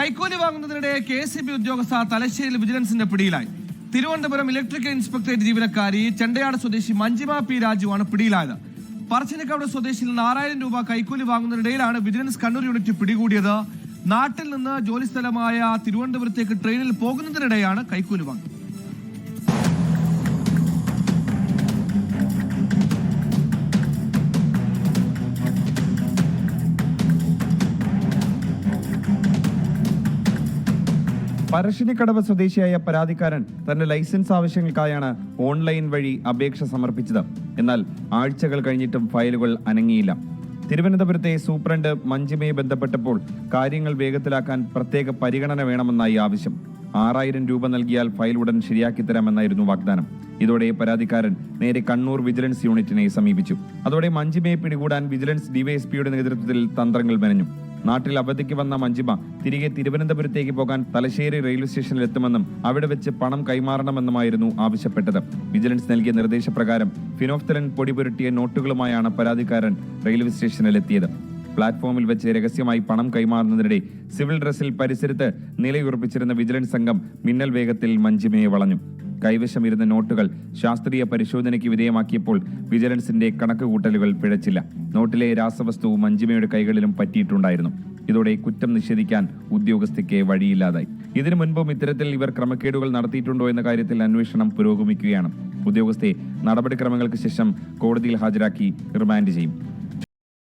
കൈക്കൂലി വാങ്ങുന്നതിനിടെ KSEB ഉദ്യോഗസ്ഥ തലശ്ശേരിയിൽ വിജിലൻസിന്റെ പിടിയിലായി. തിരുവനന്തപുരം ഇലക്ട്രിക്കൽ ഇൻസ്പെക്ടറേറ്റ് ജീവനക്കാരി ചെണ്ടയാട് സ്വദേശി മഞ്ജിമ പി രാജുവാണ് പിടിയിലായത്. പറശ്ശിനിക്കവട് സ്വദേശിയിൽ 4000 രൂപ കൈക്കൂലി വാങ്ങുന്നതിനിടയിലാണ് വിജിലൻസ് കണ്ണൂർ യൂണിറ്റ് പിടികൂടിയത്. നാട്ടിൽ നിന്ന് ജോലിസ്ഥലമായ തിരുവനന്തപുരത്തേക്ക് ട്രെയിനിൽ പോകുന്നതിനിടെയാണ് കൈക്കൂലി വാങ്ങുന്നത്. പറശ്ശിനിക്കടവ് സ്വദേശിയായ പരാതിക്കാരൻ തന്റെ ലൈസൻസ് ആവശ്യങ്ങൾക്കായാണ് ഓൺലൈൻ വഴി അപേക്ഷ സമർപ്പിച്ചത്. എന്നാൽ ആഴ്ചകൾ കഴിഞ്ഞിട്ടും ഫയലുകൾ അനങ്ങിയില്ല. തിരുവനന്തപുരത്തെ സൂപ്രണ്ട് മഞ്ജിമയെ ബന്ധപ്പെട്ടപ്പോൾ കാര്യങ്ങൾ വേഗത്തിലാക്കാൻ പ്രത്യേക പരിഗണന വേണമെന്നായി ആവശ്യം. 6000 രൂപ നൽകിയാൽ ഫയൽ ഉടൻ ശരിയാക്കി തരാമെന്നായിരുന്നു വാഗ്ദാനം. ഇതോടെ പരാതിക്കാരൻ നേരെ കണ്ണൂർ വിജിലൻസ് യൂണിറ്റിനെ സമീപിച്ചു. അതോടെ മഞ്ജിമയെ പിടികൂടാൻ വിജിലൻസ് ഡിവൈഎസ്പിയുടെ നേതൃത്വത്തിൽ തന്ത്രങ്ങൾ മെനഞ്ഞു. നാട്ടിൽ അവധിക്ക് വന്ന മഞ്ജിമ തിരികെ തിരുവനന്തപുരത്തേക്ക് പോകാൻ തലശ്ശേരി റെയിൽവേ സ്റ്റേഷനിൽ എത്തുമെന്നും അവിടെ വെച്ച് പണം കൈമാറണമെന്നുമായിരുന്നു ആവശ്യപ്പെട്ടത്. വിജിലൻസ് നൽകിയ നിർദ്ദേശപ്രകാരം ഫിനോഫ്തലിൻ പൊടി പുരട്ടിയ നോട്ടുകളുമായാണ് പരാതിക്കാരൻ റെയിൽവേ സ്റ്റേഷനിലെത്തിയത്. പ്ലാറ്റ്ഫോമിൽ വെച്ച് രഹസ്യമായി പണം കൈമാറുന്നതിനിടെ സിവിൽ ഡ്രസ്സിൽ പരിസരത്ത് നിലയുറപ്പിച്ചിരുന്ന വിജിലൻസ് സംഘം മിന്നൽ വേഗത്തിൽ മഞ്ജിമയെ വളഞ്ഞു. കൈവശമിരുന്ന നോട്ടുകൾ ശാസ്ത്രീയ പരിശോധനയ്ക്ക് വിധേയമാക്കിയപ്പോൾ വിജിലൻസിന്റെ കണക്കുകൂട്ടലുകൾ പിഴച്ചില്ല. നോട്ടിലെ രാസവസ്തു മഞ്ജിമയുടെ കൈകളിലും പറ്റിയിട്ടുണ്ടായിരുന്നു. ഇതോടെ കുറ്റം നിഷേധിക്കാൻ ഉദ്യോഗസ്ഥയ്ക്ക് വഴിയില്ലാതായി. ഇതിനു മുൻപും ഇത്തരത്തിൽ ഇവർ ക്രമക്കേടുകൾ നടത്തിയിട്ടുണ്ടോ എന്ന കാര്യത്തിൽ അന്വേഷണം പുരോഗമിക്കുകയാണ്. ഉദ്യോഗസ്ഥയെ നടപടിക്രമങ്ങൾക്ക് ശേഷം കോടതിയിൽ ഹാജരാക്കി റിമാൻഡ് ചെയ്യും.